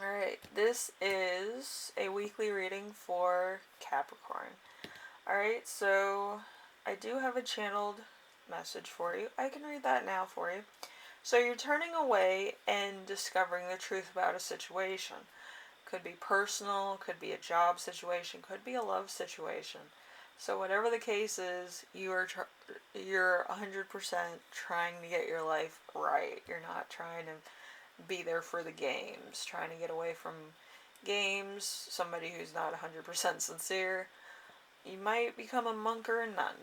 Alright, this is a weekly reading for Capricorn. Alright, so I do have a channeled message for you. I can read that now for you. So you're turning away and discovering the truth about a situation. Could be personal, could be a job situation, could be a love situation. So whatever the case is, you're 100% trying to get your life right. You're not trying to be there for the games, trying to get away from games, somebody who's not 100% sincere. You might become a monk or a nun,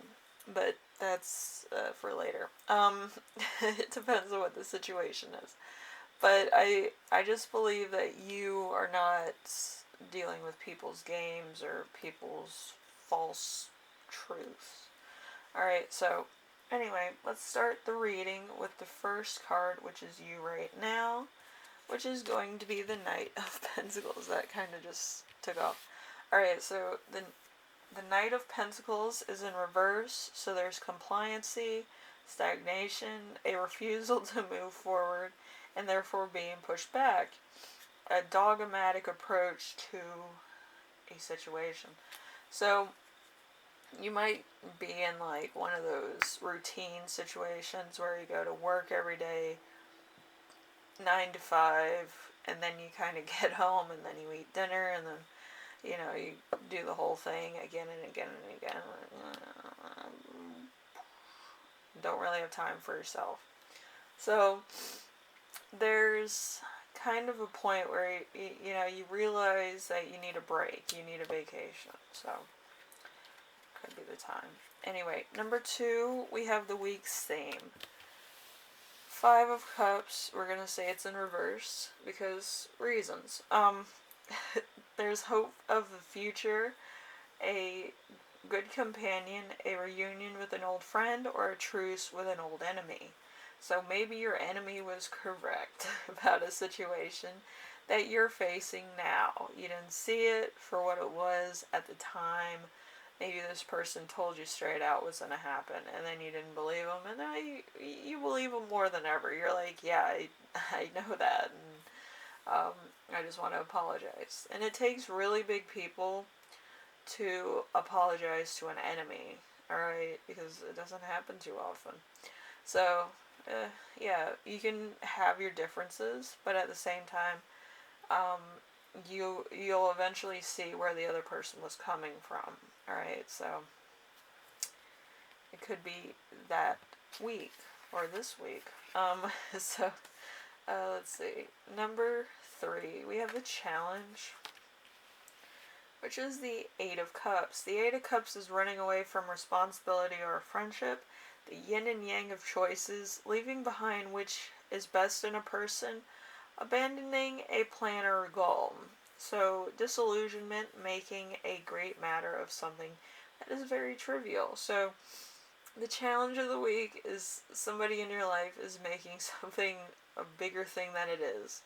but that's for later. It depends on what the situation is. But I just believe that you are not dealing with people's games or people's false truths. Alright, so anyway, let's start the reading with the first card, which is you right now, which is going to be the Knight of Pentacles. That kind of just took off. Alright, so the Knight of Pentacles is in reverse, so there's compliancy, stagnation, a refusal to move forward, and therefore being pushed back. A dogmatic approach to a situation. So you might be in like one of those routine situations where you go to work every day, 9 to 5, and then you kind of get home and then you eat dinner and then you do the whole thing again and again and again. Don't really have time for yourself. So there's kind of a point where you realize that you need a break, you need a vacation. So could be the time. Anyway, number 2, we have the week's theme. 5 of Cups, we're gonna say it's in reverse because reasons. There's hope of the future, a good companion, a reunion with an old friend, or a truce with an old enemy. So maybe your enemy was correct about a situation that you're facing now. You didn't see it for what it was at the time. Maybe this person told you straight out what's going to happen, and then you didn't believe them, and now you believe them more than ever. You're like, yeah, I know that, and I just want to apologize. And it takes really big people to apologize to an enemy, alright? Because it doesn't happen too often. So, yeah, you can have your differences, but at the same time, um, you'll eventually see where the other person was coming from. Alright, so it could be that week or this week. So let's see. Number 3, we have the challenge, which is the 8 of Cups. The 8 of Cups is running away from responsibility or a friendship, the yin and yang of choices, leaving behind which is best in a person, abandoning a plan or a goal. So, disillusionment, making a great matter of something that is very trivial. So, the challenge of the week is somebody in your life is making something a bigger thing than it is.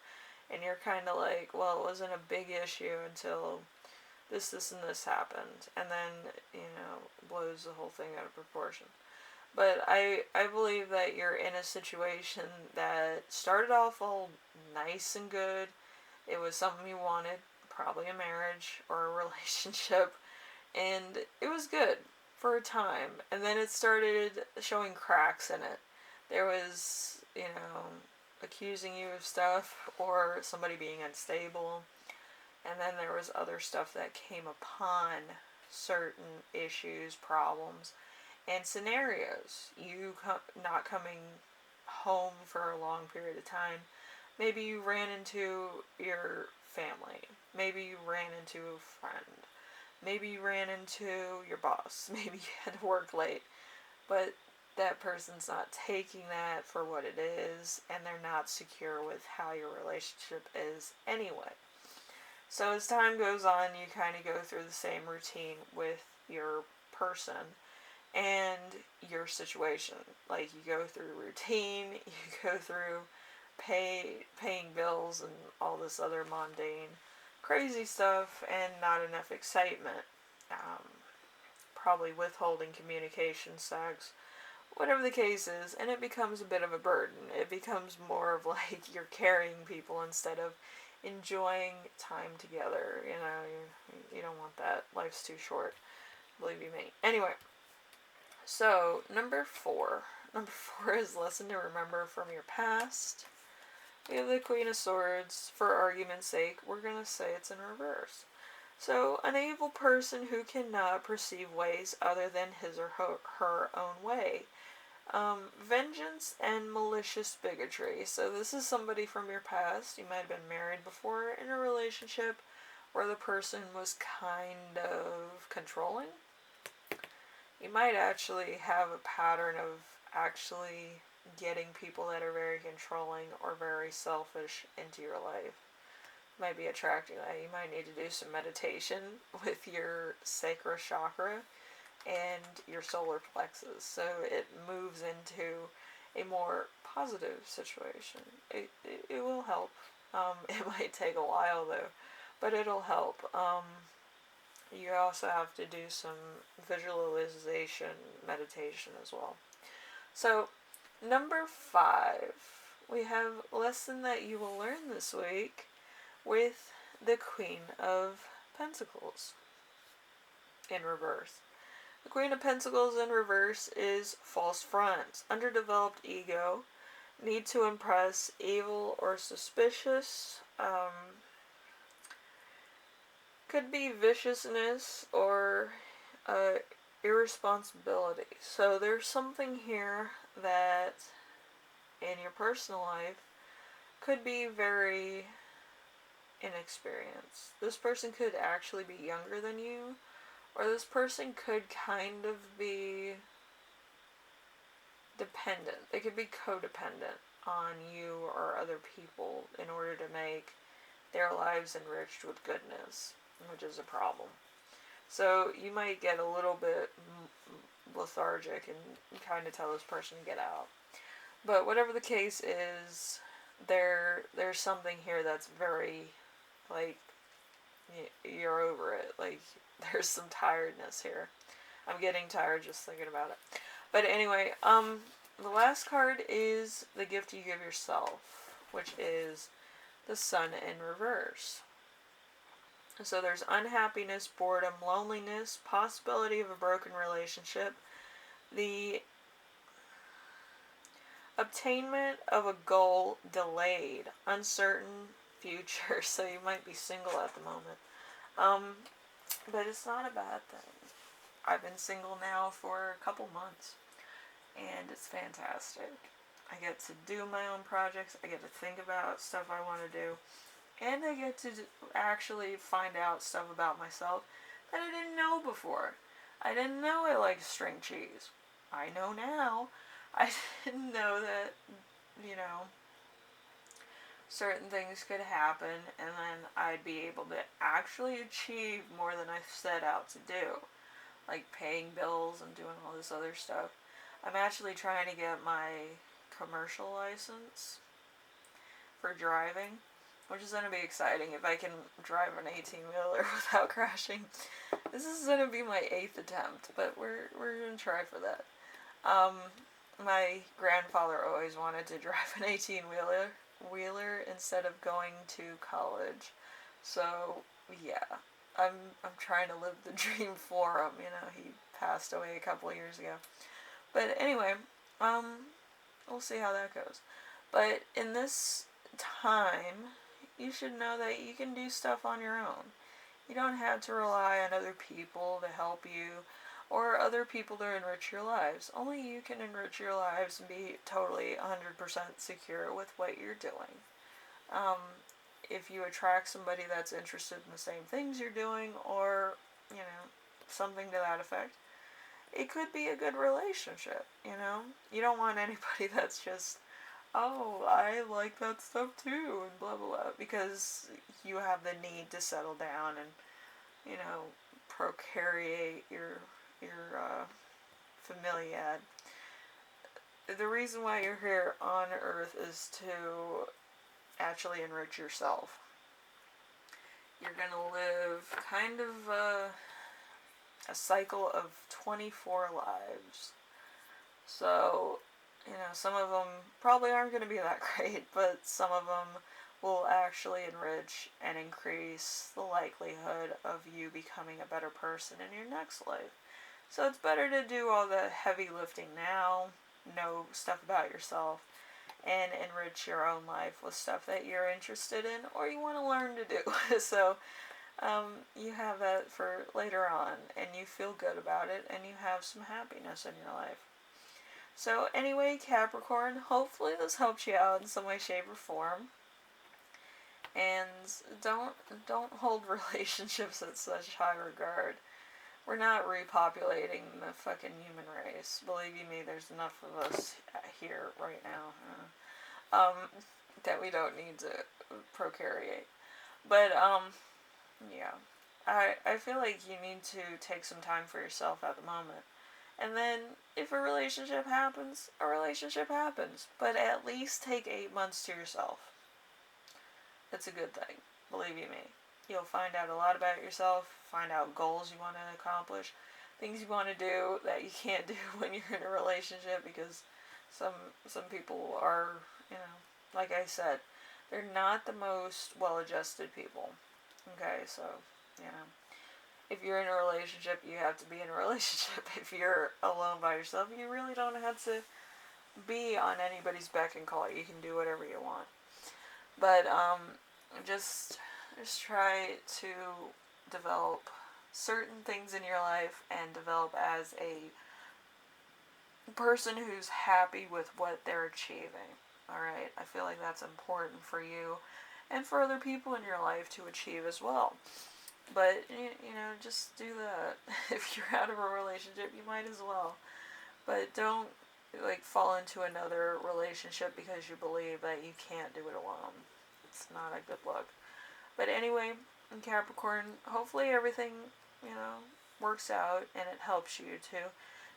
And you're kind of like, well, it wasn't a big issue until this, and this happened. And then, blows the whole thing out of proportion. But I believe that you're in a situation that started off all nice and good. It was something you wanted, probably a marriage or a relationship, and it was good for a time. And then it started showing cracks in it. There was, accusing you of stuff or somebody being unstable. And then there was other stuff that came upon certain issues, problems, and scenarios. You not coming home for a long period of time. Maybe you ran into your family. Maybe you ran into a friend. Maybe you ran into your boss. Maybe you had to work late. But that person's not taking that for what it is, and they're not secure with how your relationship is anyway. So as time goes on, you kind of go through the same routine with your person and your situation. Like you go through routine, you go through paying bills and all this other mundane crazy stuff and not enough excitement. Um, Probably withholding communication sucks. Whatever the case is, and it becomes a bit of a burden. It becomes more of like you're carrying people instead of enjoying time together. You know, you don't want that. Life's too short. Believe you me. Anyway, so number 4. Number 4 is lesson to remember from your past. We have the Queen of Swords. For argument's sake, we're going to say it's in reverse. So, an evil person who cannot perceive ways other than his or her own way. Vengeance and malicious bigotry. So this is somebody from your past. You might have been married before, in a relationship where the person was kind of controlling. You might actually have a pattern of actually getting people that are very controlling or very selfish into your life. You might be attracting that. You might need to do some meditation with your sacral chakra and your solar plexus, so it moves into a more positive situation. It will help. It might take a while though, but it'll help. You also have to do some visualization meditation as well. So, number 5, we have a lesson that you will learn this week with the Queen of Pentacles in reverse. The Queen of Pentacles in reverse is false front, underdeveloped ego, need to impress, evil or suspicious, could be viciousness or irresponsibility. So there's something here that in your personal life could be very inexperienced. This person could actually be younger than you, or this person could kind of be dependent. They could be codependent on you or other people in order to make their lives enriched with goodness, which is a problem. So you might get a little bit lethargic and kind of tell this person to get out. But whatever the case is, there's something here that's very, like, you're over it. Like, there's some tiredness here. I'm getting tired just thinking about it. But anyway, the last card is the gift you give yourself, which is the Sun in reverse. So there's unhappiness, boredom, loneliness, possibility of a broken relationship, the obtainment of a goal delayed, uncertain future. So you might be single at the moment. But it's not a bad thing. I've been single now for a couple months, and it's fantastic. I get to do my own projects, I get to think about stuff I want to do, and I get to actually find out stuff about myself that I didn't know before. I didn't know I liked string cheese. I know now. I didn't know that, certain things could happen, and then I'd be able to actually achieve more than I set out to do, like paying bills and doing all this other stuff. I'm actually trying to get my commercial license for driving, which is going to be exciting if I can drive an 18-wheeler without crashing. This is going to be my 8th attempt, but we're going to try for that. My grandfather always wanted to drive an 18-wheeler instead of going to college. So, yeah, I'm trying to live the dream for him. He passed away a couple of years ago. But anyway, we'll see how that goes. But in this time, you should know that you can do stuff on your own. You don't have to rely on other people to help you or other people to enrich your lives. Only you can enrich your lives and be totally 100% secure with what you're doing. If you attract somebody that's interested in the same things you're doing, or, something to that effect, it could be a good relationship, You don't want anybody that's just, oh, I like that stuff too, and blah, blah, blah, because you have the need to settle down and, procreate your familiad. The reason why you're here on Earth is to actually enrich yourself. You're gonna live kind of a cycle of 24 lives. So, some of them probably aren't going to be that great, but some of them will actually enrich and increase the likelihood of you becoming a better person in your next life. So it's better to do all the heavy lifting now, know stuff about yourself, and enrich your own life with stuff that you're interested in or you want to learn to do. So you have that for later on, and you feel good about it, and you have some happiness in your life. So anyway, Capricorn, hopefully this helps you out in some way, shape, or form. And don't hold relationships at such high regard. We're not repopulating the fucking human race. Believe you me, there's enough of us here right now that we don't need to procreate. But yeah, I feel like you need to take some time for yourself at the moment. And then if a relationship happens, a relationship happens. But at least take 8 months to yourself. It's a good thing. Believe you me. You'll find out a lot about yourself, find out goals you want to accomplish, things you want to do that you can't do when you're in a relationship, because some people are, like I said, they're not the most well-adjusted people. Okay, so, if you're in a relationship, you have to be in a relationship. If you're alone by yourself, you really don't have to be on anybody's beck and call. You can do whatever you want. But just try to develop certain things in your life and develop as a person who's happy with what they're achieving. Alright? I feel like that's important for you and for other people in your life to achieve as well. But, just do that. If you're out of a relationship, you might as well. But don't, fall into another relationship because you believe that you can't do it alone. It's not a good look. But anyway, in Capricorn, hopefully everything, works out and it helps you to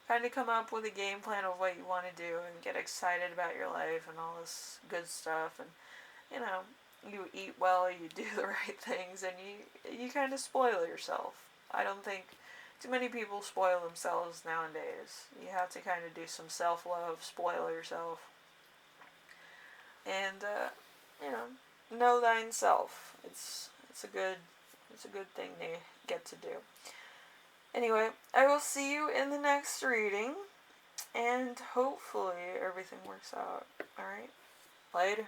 kind of come up with a game plan of what you want to do and get excited about your life and all this good stuff. And, you eat well, you do the right things, and you kind of spoil yourself. I don't think too many people spoil themselves nowadays. You have to kind of do some self-love, spoil yourself. And, know thine self. It's a good thing to get to do. Anyway, I will see you in the next reading, and hopefully everything works out. Alright? Later.